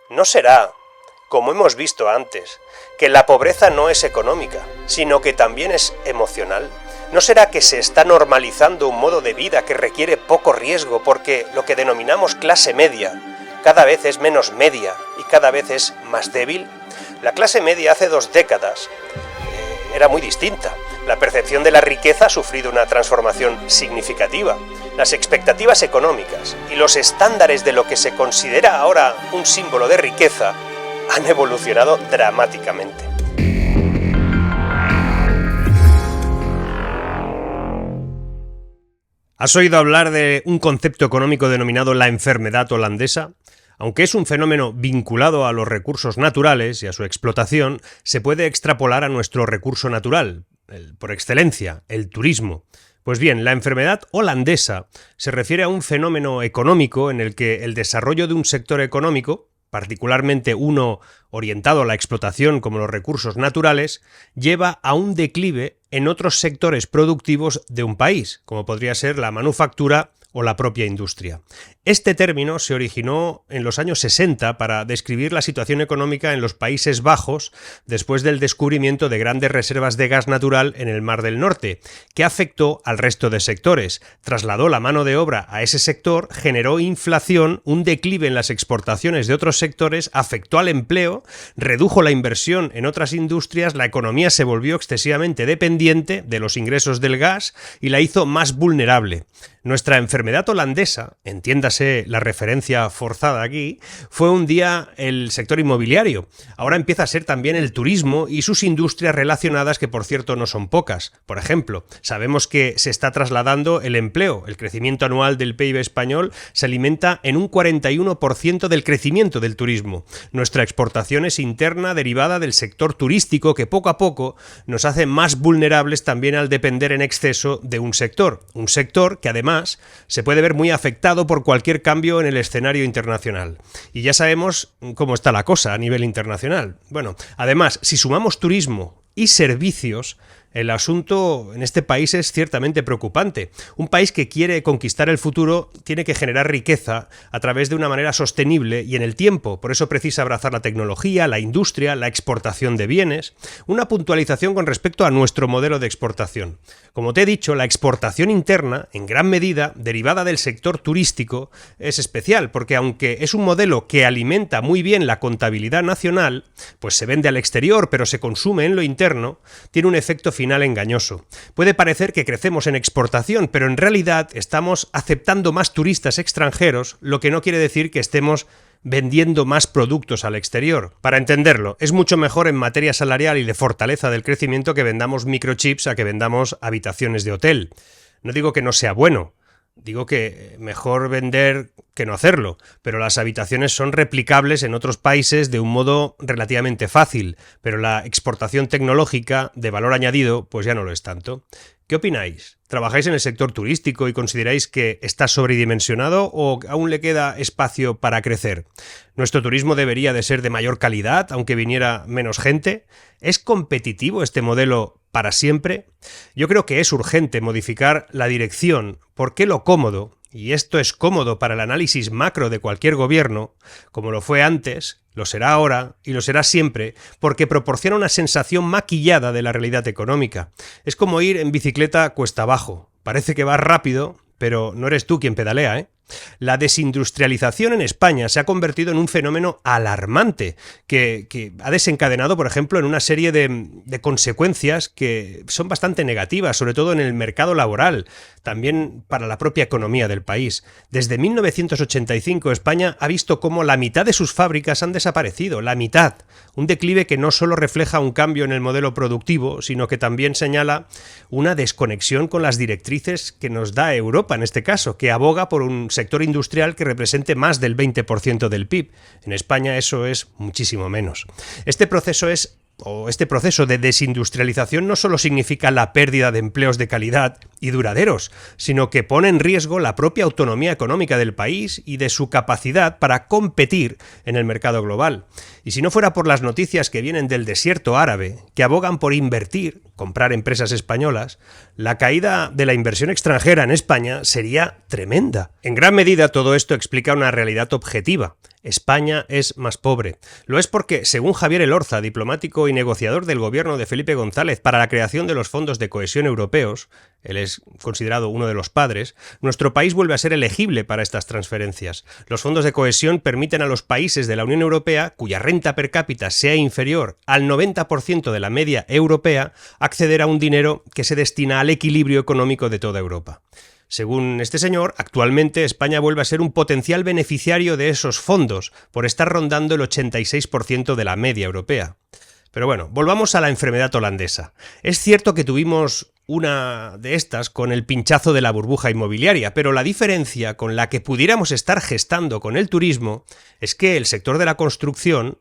¿No será, como hemos visto antes, que la pobreza no es económica, sino que también es emocional? ¿No será que se está normalizando un modo de vida que requiere poco riesgo porque lo que denominamos clase media cada vez es menos media y cada vez es más débil? La clase media hace 2 décadas era muy distinta. La percepción de la riqueza ha sufrido una transformación significativa. Las expectativas económicas y los estándares de lo que se considera ahora un símbolo de riqueza han evolucionado dramáticamente. ¿Has oído hablar de un concepto económico denominado la enfermedad holandesa? Aunque es un fenómeno vinculado a los recursos naturales y a su explotación, se puede extrapolar a nuestro recurso natural, por excelencia, el turismo. Pues bien, la enfermedad holandesa se refiere a un fenómeno económico en el que el desarrollo de un sector económico, particularmente uno orientado a la explotación como los recursos naturales, lleva a un declive en otros sectores productivos de un país, como podría ser la manufactura o la propia industria. Este término se originó en los años 60 para describir la situación económica en los Países Bajos después del descubrimiento de grandes reservas de gas natural en el Mar del Norte, que afectó al resto de sectores, trasladó la mano de obra a ese sector, generó inflación, un declive en las exportaciones de otros sectores, afectó al empleo, redujo la inversión en otras industrias, la economía se volvió excesivamente dependiente de los ingresos del gas y la hizo más vulnerable. Nuestra enfermedad holandesa, entiéndase la referencia forzada aquí, fue un día el sector inmobiliario. Ahora empieza a ser también el turismo y sus industrias relacionadas, que por cierto no son pocas. Por ejemplo, sabemos que se está trasladando el empleo. El crecimiento anual del PIB español se alimenta en un 41% del crecimiento del turismo. Nuestra exportación es interna derivada del sector turístico, que poco a poco nos hace más vulnerables también al depender en exceso de un sector que además se puede ver muy afectado por cualquier cambio en el escenario internacional. Y ya sabemos cómo está la cosa a nivel internacional. Bueno, además, si sumamos turismo y servicios, el asunto en este país es ciertamente preocupante. Un país que quiere conquistar el futuro tiene que generar riqueza a través de una manera sostenible y en el tiempo. Por eso precisa abrazar la tecnología, la industria, la exportación de bienes. Una puntualización con respecto a nuestro modelo de exportación. Como te he dicho, la exportación interna, en gran medida, derivada del sector turístico, es especial, porque aunque es un modelo que alimenta muy bien la contabilidad nacional, pues se vende al exterior, pero se consume en lo interno, tiene un efecto final engañoso. Puede parecer que crecemos en exportación, pero en realidad estamos aceptando más turistas extranjeros, lo que no quiere decir que estemos vendiendo más productos al exterior. Para entenderlo, es mucho mejor en materia salarial y de fortaleza del crecimiento que vendamos microchips a que vendamos habitaciones de hotel. No digo que no sea bueno, digo que mejor vender que no hacerlo, pero las habitaciones son replicables en otros países de un modo relativamente fácil, pero la exportación tecnológica de valor añadido pues ya no lo es tanto. ¿Qué opináis? ¿Trabajáis en el sector turístico y consideráis que está sobredimensionado o aún le queda espacio para crecer? ¿Nuestro turismo debería de ser de mayor calidad, aunque viniera menos gente? ¿Es competitivo este modelo para siempre? Yo creo que es urgente modificar la dirección, porque lo cómodo, y esto es cómodo para el análisis macro de cualquier gobierno, como lo fue antes, lo será ahora y lo será siempre, porque proporciona una sensación maquillada de la realidad económica. Es como ir en bicicleta cuesta abajo. Parece que vas rápido, pero no eres tú quien pedalea, ¿eh? La desindustrialización en España se ha convertido en un fenómeno alarmante que ha desencadenado, por ejemplo, en una serie de consecuencias que son bastante negativas, sobre todo en el mercado laboral, también para la propia economía del país. Desde 1985 España ha visto cómo la mitad de sus fábricas han desaparecido, la mitad. Un declive que no solo refleja un cambio en el modelo productivo, sino que también señala una desconexión con las directrices que nos da Europa, en este caso, que aboga por un sector industrial que represente más del 20% del PIB. En España eso es muchísimo menos. Este proceso de desindustrialización no solo significa la pérdida de empleos de calidad y duraderos, sino que pone en riesgo la propia autonomía económica del país y de su capacidad para competir en el mercado global. Y si no fuera por las noticias que vienen del desierto árabe, que abogan por invertir, comprar empresas españolas, la caída de la inversión extranjera en España sería tremenda. En gran medida todo esto explica una realidad objetiva. España es más pobre. Lo es porque, según Javier Elorza, diplomático y negociador del gobierno de Felipe González para la creación de los fondos de cohesión europeos, él es considerado uno de los padres, nuestro país vuelve a ser elegible para estas transferencias. Los fondos de cohesión permiten a los países de la Unión Europea, cuya renta per cápita sea inferior al 90% de la media europea, acceder a un dinero que se destina al equilibrio económico de toda Europa. Según este señor, actualmente España vuelve a ser un potencial beneficiario de esos fondos, por estar rondando el 86% de la media europea. Pero bueno, volvamos a la enfermedad holandesa. Es cierto que tuvimos una de estas con el pinchazo de la burbuja inmobiliaria, pero la diferencia con la que pudiéramos estar gestando con el turismo es que el sector de la construcción,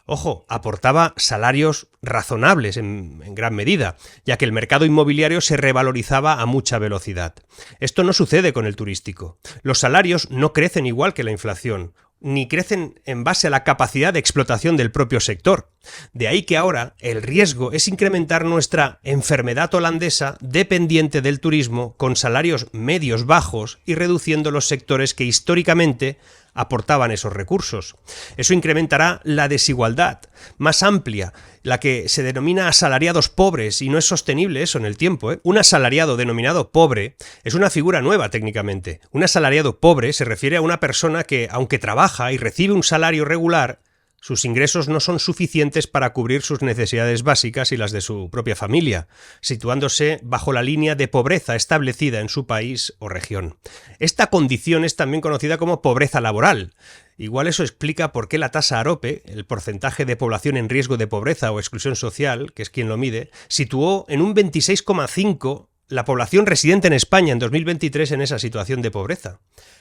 ojo, aportaba salarios razonables en gran medida, ya que el mercado inmobiliario se revalorizaba a mucha velocidad. Esto no sucede con el turístico. Los salarios no crecen igual que la inflación, ni crecen en base a la capacidad de explotación del propio sector. De ahí que ahora el riesgo es incrementar nuestra enfermedad holandesa dependiente del turismo con salarios medios bajos y reduciendo los sectores que históricamente aportaban esos recursos. Eso incrementará la desigualdad más amplia, la que se denomina asalariados pobres, y no es sostenible eso en el tiempo, ¿eh? Un asalariado denominado pobre es una figura nueva técnicamente. Un asalariado pobre se refiere a una persona que, aunque trabaja y recibe un salario regular, sus ingresos no son suficientes para cubrir sus necesidades básicas y las de su propia familia, situándose bajo la línea de pobreza establecida en su país o región. Esta condición es también conocida como pobreza laboral. Igual eso explica por qué la tasa AROPE, el porcentaje de población en riesgo de pobreza o exclusión social, que es quien lo mide, situó en un 26,5% la población residente en España en 2023 en esa situación de pobreza.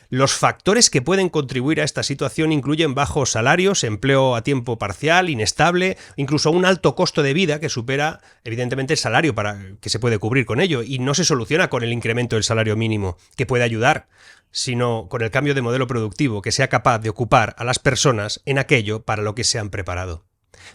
Los factores que pueden contribuir a esta situación incluyen bajos salarios, empleo a tiempo parcial, inestable, incluso un alto costo de vida que supera evidentemente el salario para que se puede cubrir con ello, y no se soluciona con el incremento del salario mínimo, que puede ayudar, sino con el cambio de modelo productivo que sea capaz de ocupar a las personas en aquello para lo que se han preparado.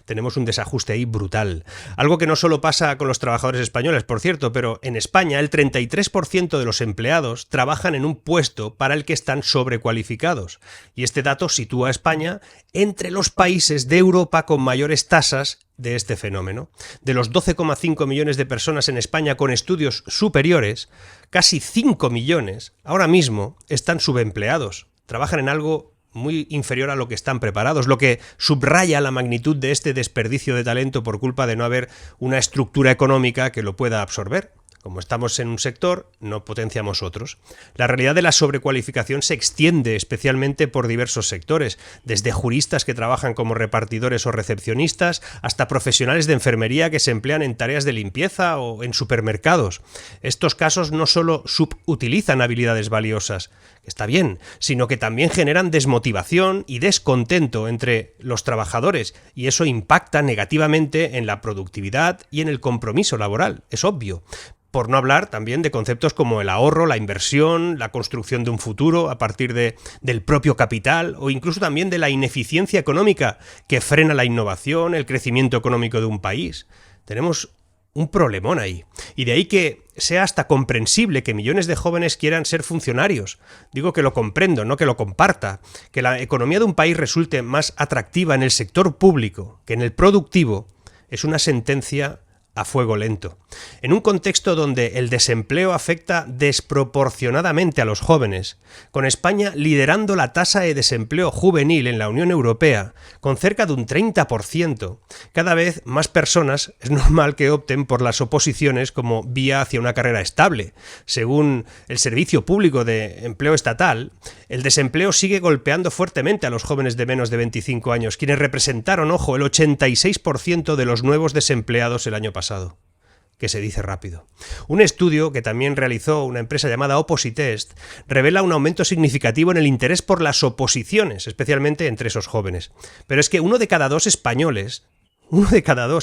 Tenemos un desajuste ahí brutal. Algo que no solo pasa con los trabajadores españoles, por cierto, pero en España el 33% de los empleados trabajan en un puesto para el que están sobrecualificados. Y este dato sitúa a España entre los países de Europa con mayores tasas de este fenómeno. De los 12,5 millones de personas en España con estudios superiores, casi 5 millones ahora mismo están subempleados. Trabajan en algo muy inferior a lo que están preparados, lo que subraya la magnitud de este desperdicio de talento por culpa de no haber una estructura económica que lo pueda absorber. Como estamos en un sector, no potenciamos otros. La realidad de la sobrecualificación se extiende especialmente por diversos sectores, desde juristas que trabajan como repartidores o recepcionistas, hasta profesionales de enfermería que se emplean en tareas de limpieza o en supermercados. Estos casos no solo subutilizan habilidades valiosas, que está bien, sino que también generan desmotivación y descontento entre los trabajadores, y eso impacta negativamente en la productividad y en el compromiso laboral, es obvio. Por no hablar también de conceptos como el ahorro, la inversión, la construcción de un futuro a partir del propio capital, o incluso también de la ineficiencia económica que frena la innovación, el crecimiento económico de un país. Tenemos un problemón ahí. Y de ahí que sea hasta comprensible que millones de jóvenes quieran ser funcionarios. Digo que lo comprendo, no que lo comparta. Que la economía de un país resulte más atractiva en el sector público que en el productivo es una sentencia a fuego lento. En un contexto donde el desempleo afecta desproporcionadamente a los jóvenes, con España liderando la tasa de desempleo juvenil en la Unión Europea, con cerca de un 30%, cada vez más personas es normal que opten por las oposiciones como vía hacia una carrera estable. Según el Servicio Público de Empleo Estatal, el desempleo sigue golpeando fuertemente a los jóvenes de menos de 25 años, quienes representaron, ojo, el 86% de los nuevos desempleados el año pasado. Que se dice rápido. Un estudio que también realizó una empresa llamada Opositest revela un aumento significativo en el interés por las oposiciones, especialmente entre esos jóvenes. Pero es que uno de cada dos españoles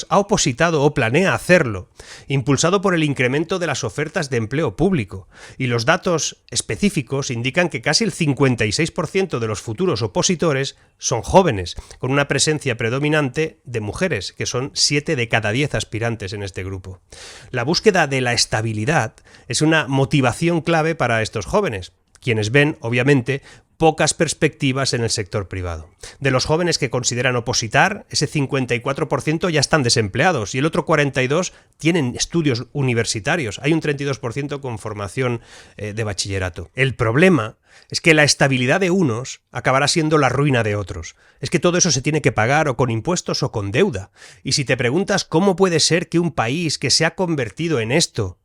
ha opositado o planea hacerlo, impulsado por el incremento de las ofertas de empleo público, y los datos específicos indican que casi el 56% de los futuros opositores son jóvenes, con una presencia predominante de mujeres, que son 7 de cada 10 aspirantes en este grupo. La búsqueda de la estabilidad es una motivación clave para estos jóvenes. quienes ven, obviamente, pocas perspectivas en el sector privado. De los jóvenes que consideran opositar, ese 54% ya están desempleados y el otro 42% tienen estudios universitarios. Hay un 32% con formación de bachillerato. El problema es que la estabilidad de unos acabará siendo la ruina de otros. Es que todo eso se tiene que pagar o con impuestos o con deuda. Y si te preguntas cómo puede ser que un país que se ha convertido en esto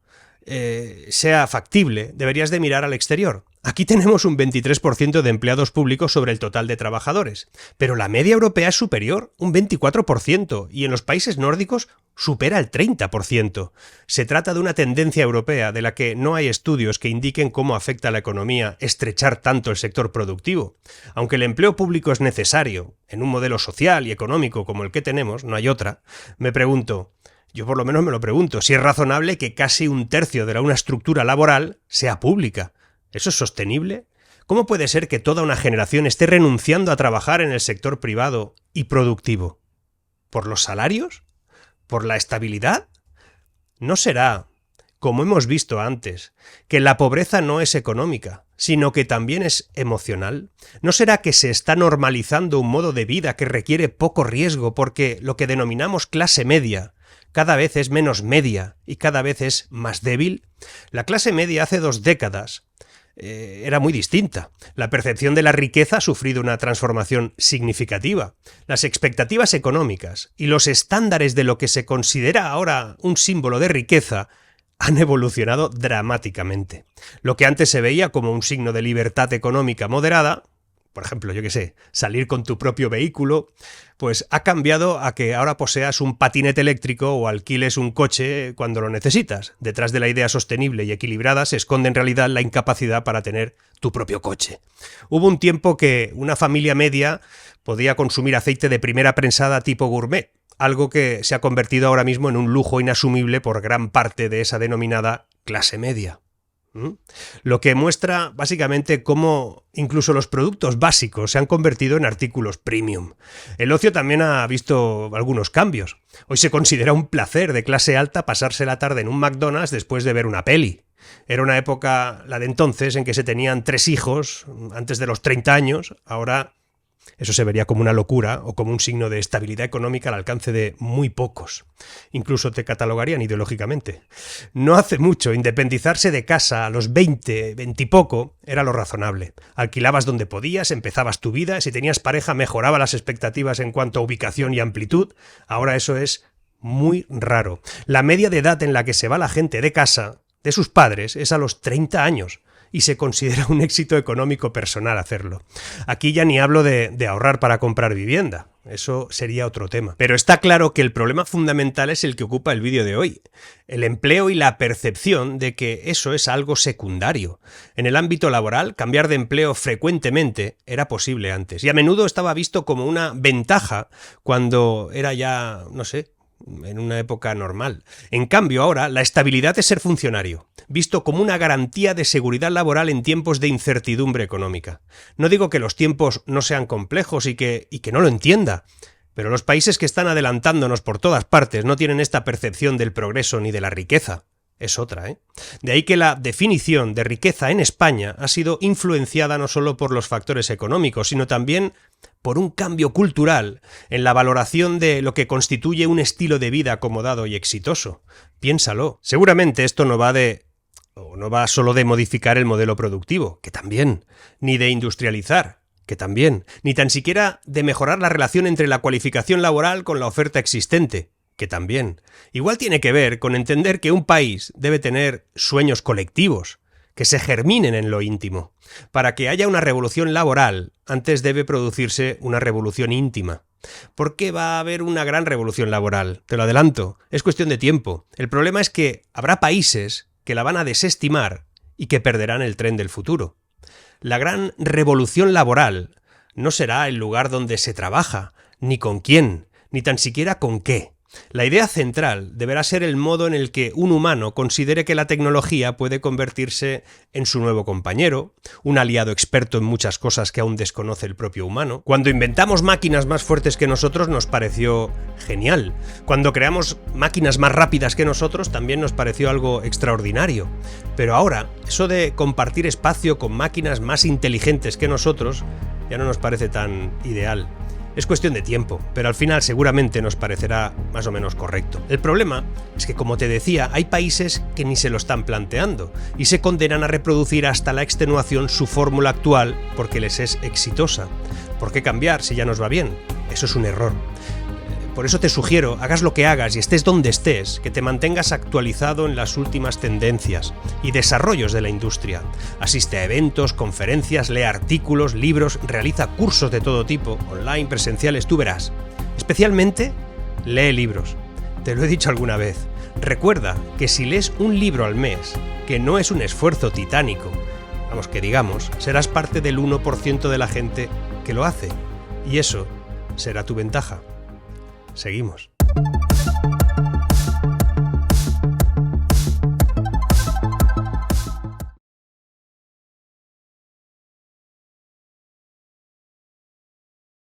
sea factible, deberías de mirar al exterior. Aquí tenemos un 23% de empleados públicos sobre el total de trabajadores, pero la media europea es superior, un 24%, y en los países nórdicos supera el 30%. Se trata de una tendencia europea de la que no hay estudios que indiquen cómo afecta a la economía estrechar tanto el sector productivo. Aunque el empleo público es necesario, en un modelo social y económico como el que tenemos, no hay otra, me pregunto, yo por lo menos me lo pregunto, si es razonable que casi un tercio de una estructura laboral sea pública. ¿Eso es sostenible? ¿Cómo puede ser que toda una generación esté renunciando a trabajar en el sector privado y productivo? ¿Por los salarios? ¿Por la estabilidad? ¿No será, como hemos visto antes, que la pobreza no es económica, sino que también es emocional? ¿No será que se está normalizando un modo de vida que requiere poco riesgo porque lo que denominamos clase media cada vez es menos media y cada vez es más débil? La clase media hace 2 décadas era muy distinta. La percepción de la riqueza ha sufrido una transformación significativa. Las expectativas económicas y los estándares de lo que se considera ahora un símbolo de riqueza han evolucionado dramáticamente. Lo que antes se veía como un signo de libertad económica moderada, por ejemplo, yo qué sé, salir con tu propio vehículo, pues ha cambiado a que ahora poseas un patinete eléctrico o alquiles un coche cuando lo necesitas. Detrás de la idea sostenible y equilibrada se esconde en realidad la incapacidad para tener tu propio coche. Hubo un tiempo que una familia media podía consumir aceite de primera prensada tipo gourmet, algo que se ha convertido ahora mismo en un lujo inasumible por gran parte de esa denominada clase media. Lo que muestra básicamente cómo incluso los productos básicos se han convertido en artículos premium. El ocio también ha visto algunos cambios. Hoy se considera un placer de clase alta pasarse la tarde en un McDonald's después de ver una peli. Era una época, la de entonces, en que se tenían 3 hijos antes de los 30 años. Ahora eso se vería como una locura o como un signo de estabilidad económica al alcance de muy pocos. Incluso te catalogarían ideológicamente. No hace mucho, independizarse de casa a los 20 y poco era lo razonable. Alquilabas donde podías, empezabas tu vida, si tenías pareja mejoraba las expectativas en cuanto a ubicación y amplitud. Ahora eso es muy raro. La media de edad en la que se va la gente de casa, de sus padres, es a los 30 años. Y se considera un éxito económico personal hacerlo. Aquí ya ni hablo de ahorrar para comprar vivienda, eso sería otro tema. Pero está claro que el problema fundamental es el que ocupa el vídeo de hoy, el empleo y la percepción de que eso es algo secundario. En el ámbito laboral, cambiar de empleo frecuentemente era posible antes, y a menudo estaba visto como una ventaja cuando era ya, no sé, en una época normal. En cambio, ahora, la estabilidad es ser funcionario, visto como una garantía de seguridad laboral en tiempos de incertidumbre económica. No digo que los tiempos no sean complejos y que no lo entienda, pero los países que están adelantándonos por todas partes no tienen esta percepción del progreso ni de la riqueza. Es otra, ¿eh? De ahí que la definición de riqueza en España ha sido influenciada no solo por los factores económicos, sino también por un cambio cultural en la valoración de lo que constituye un estilo de vida acomodado y exitoso. Piénsalo. Seguramente esto no va solo de modificar el modelo productivo, que también, ni de industrializar, que también, ni tan siquiera de mejorar la relación entre la cualificación laboral con la oferta existente, que también. Igual tiene que ver con entender que un país debe tener sueños colectivos, que se germinen en lo íntimo. Para que haya una revolución laboral, antes debe producirse una revolución íntima. ¿Por qué va a haber una gran revolución laboral? Te lo adelanto, es cuestión de tiempo. El problema es que habrá países que la van a desestimar y que perderán el tren del futuro. La gran revolución laboral no será el lugar donde se trabaja, ni con quién, ni tan siquiera con qué. La idea central deberá ser el modo en el que un humano considere que la tecnología puede convertirse en su nuevo compañero, un aliado experto en muchas cosas que aún desconoce el propio humano. Cuando inventamos máquinas más fuertes que nosotros nos pareció genial. Cuando creamos máquinas más rápidas que nosotros también nos pareció algo extraordinario. Pero ahora, eso de compartir espacio con máquinas más inteligentes que nosotros ya no nos parece tan ideal. Es cuestión de tiempo, pero al final seguramente nos parecerá más o menos correcto. El problema es que, como te decía, hay países que ni se lo están planteando y se condenan a reproducir hasta la extenuación su fórmula actual porque les es exitosa. ¿Por qué cambiar si ya nos va bien? Eso es un error. Por eso te sugiero, hagas lo que hagas y estés donde estés, que te mantengas actualizado en las últimas tendencias y desarrollos de la industria. Asiste a eventos, conferencias, lee artículos, libros, realiza cursos de todo tipo, online, presenciales, tú verás. Especialmente, lee libros. Te lo he dicho alguna vez. Recuerda que si lees un libro al mes, que no es un esfuerzo titánico, vamos, que digamos, serás parte del 1% de la gente que lo hace. Y eso será tu ventaja. Seguimos.